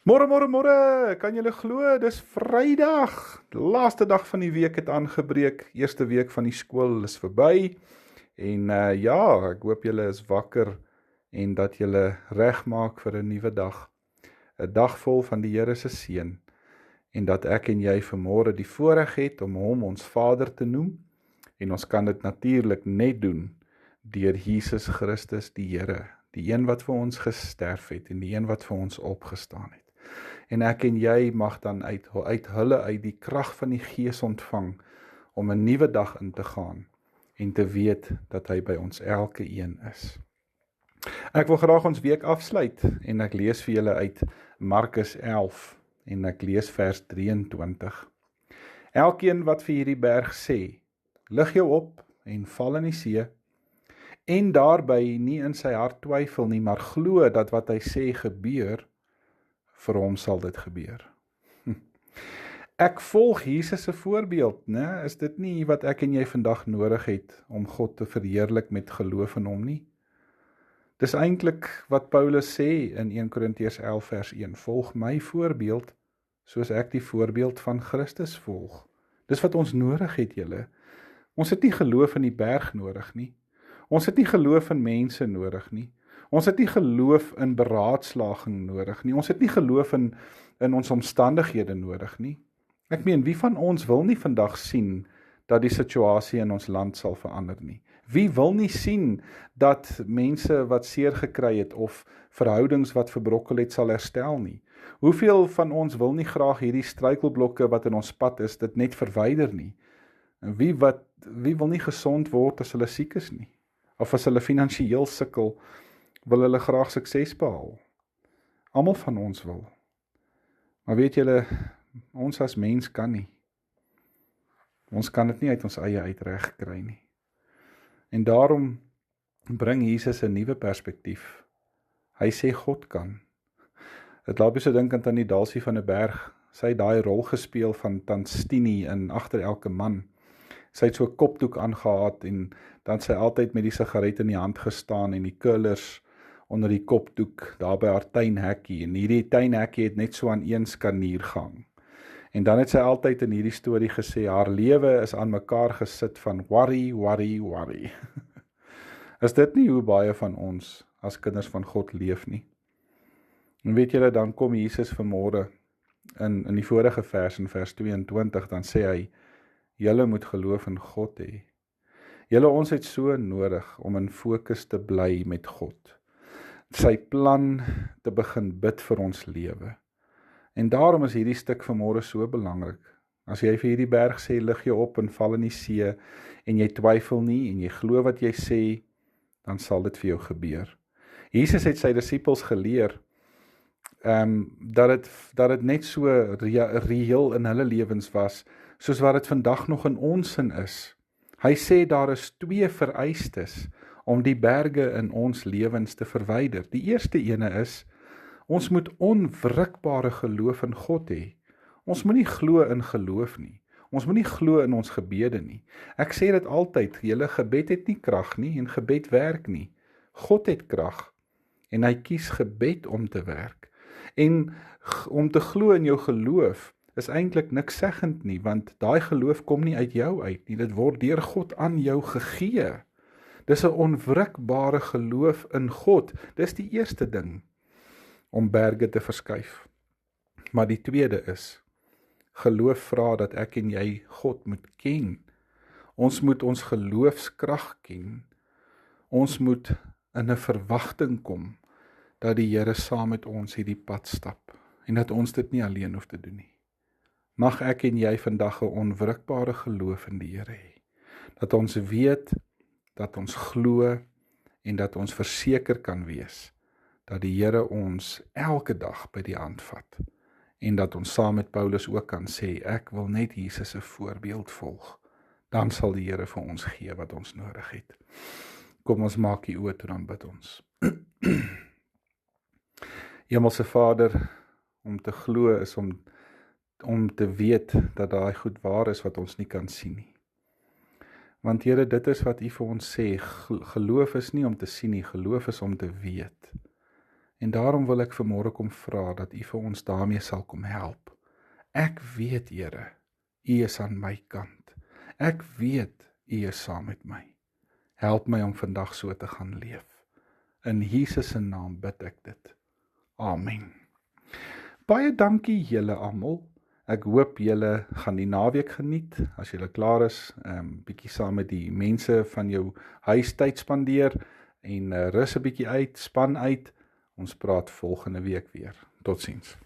Môre, môre, môre, kan julle glo, dis Vrydag. Die laaste dag van die week het aangebreek. Eerste week van die skool is verby. En ja, ek hoop julle is wakker en dat julle regmaak vir 'n nuwe dag. 'n Dag vol van die Here se seën en dat ek en jy vanmôre die voorreg het om hom ons Vader te noem. En ons kan dit natuurlik net doen deur Jesus Christus die Here, die een wat vir ons gesterf het en die een wat vir ons opgestaan het. En ek en jy mag dan uit hulle uit die krag van die Gees ontvang om 'n nuwe dag in te gaan en te weet dat hy by ons elke een is. Ek wil graag ons week afsluit en ek lees vir julle uit Markus 11 en ek lees vers 23. Elkeen wat vir hierdie berg sê, lig jou op en val in die see, en daarby nie in sy hart twyfel nie, maar glo dat wat hy sê gebeur, vir hom sal dit gebeur. Ek volg Jesus se voorbeeld, né? Is dit nie wat ek en jy vandag nodig het om God te verheerlik met geloof in hom nie? Dis eintlik wat Paulus sê in 1 Korintiërs 11 vers 1, volg my voorbeeld soos ek die voorbeeld van Christus volg. Dis wat ons nodig het, julle. Ons het nie geloof in die berg nodig nie. Ons het nie geloof in mense nodig nie. Ons het nie geloof in beraadslaging nodig nie. Ons het nie geloof in ons omstandighede nodig nie. Ek meen, wie van ons wil nie vandag sien dat die situasie in ons land sal verander nie? Wie wil nie sien dat mense wat seer gekry het of verhoudings wat verbrokkel het sal herstel nie? Hoeveel van ons wil nie graag hierdie struikelblokke wat in ons pad is, dit net verwyder nie? En wie wil nie gesond word as hulle siek is nie? Of as hulle finansiëel sukkel, wil hulle graag sukses behaal. Almal van ons wil. Maar weet julle, ons as mens kan nie. Ons kan dit nie uit ons eie uitreg kry nie. En daarom bring Jesus 'n nuwe perspektief. Hy sê God kan. Dit laat my so dink aan die Dalsie van 'n berg. Sy het daai rol gespeel van Tant Stinie in Agter elke man. Sy het so 'n kopdoek aangehaat en dan sy altyd met die sigaret in die hand gestaan en die curlers onder die kopdoek daar by haar tuinhekkie, en hierdie tuinhekkie het net so aan een skanier gehang. En dan het sy altyd in hierdie storie gesê, haar lewe is aan mekaar gesit van worry, worry, worry. Is dit nie hoe baie van ons as kinders van God leef nie? En weet julle, dan kom Jesus vanmôre in die vorige vers, in vers 22, dan sê hy, julle moet geloof in God hê. Julle, ons het so nodig om in fokus te bly met God. Sy plan te begin bid vir ons lewe. En daarom is hierdie stuk vanmôre so belangrik. As jy vir hierdie berg sê, lig jou op en val in die see, en jy twyfel nie, en jy glo wat jy sê, dan sal dit vir jou gebeur. Jesus het sy disippels geleer, dat dit net so reëel in hulle lewens was, soos wat dit vandag nog in ons sin is. Hy sê daar is 2 vereistes om die berge in ons lewens te verwyder. Die eerste ene is, ons moet onwrikbare geloof in God hê. Ons moet nie glo in geloof nie. Ons moet nie glo in ons gebede nie. Ek sê dit altyd, julle, gebed het nie krag nie en gebed werk nie. God het krag en hy kies gebed om te werk. En om te glo in jou geloof is eintlik niks seggend nie, want daai geloof kom nie uit jou uit nie, dit word deur God aan jou gegee. Dis 'n onwrikbare geloof in God. Dis die eerste ding om berge te verskuif. Maar die tweede is, geloof vra dat ek en jy God moet ken. Ons moet ons geloofskrag ken. Ons moet in 'n verwagting kom dat die Here saam met ons hierdie pad stap en dat ons dit nie alleen hoef te doen nie. Mag ek en jy vandag 'n onwrikbare geloof in die Here hê. Dat ons weet, dat ons glo en dat ons verseker kan wees dat die Here ons elke dag by die hand vat en dat ons saam met Paulus ook kan sê, ek wil net Jesus se voorbeeld volg. Dan sal die Here vir ons gee wat ons nodig het. Kom ons maak die oë toe, dan bid ons. Hemelse Vader, om te glo is om te weet dat daai goed waar is wat ons nie kan sien nie. Want Here, dit is wat U vir ons sê, geloof is nie om te sien nie, geloof is om te weet. En daarom wil ek vanmôre kom vra dat U vir ons daarmee sal kom help. Ek weet, Here, U is aan my kant. Ek weet U is saam met my. Help my om vandag so te gaan leef. In Jesus se naam bid ek dit. Amen. Baie dankie julle almal. Ek hoop julle gaan die naweek geniet. As julle klaar is, bietjie saam met die mense van jou huis tyd spandeer en rus 'n bietjie uit, span uit. Ons praat volgende week weer. Totsiens.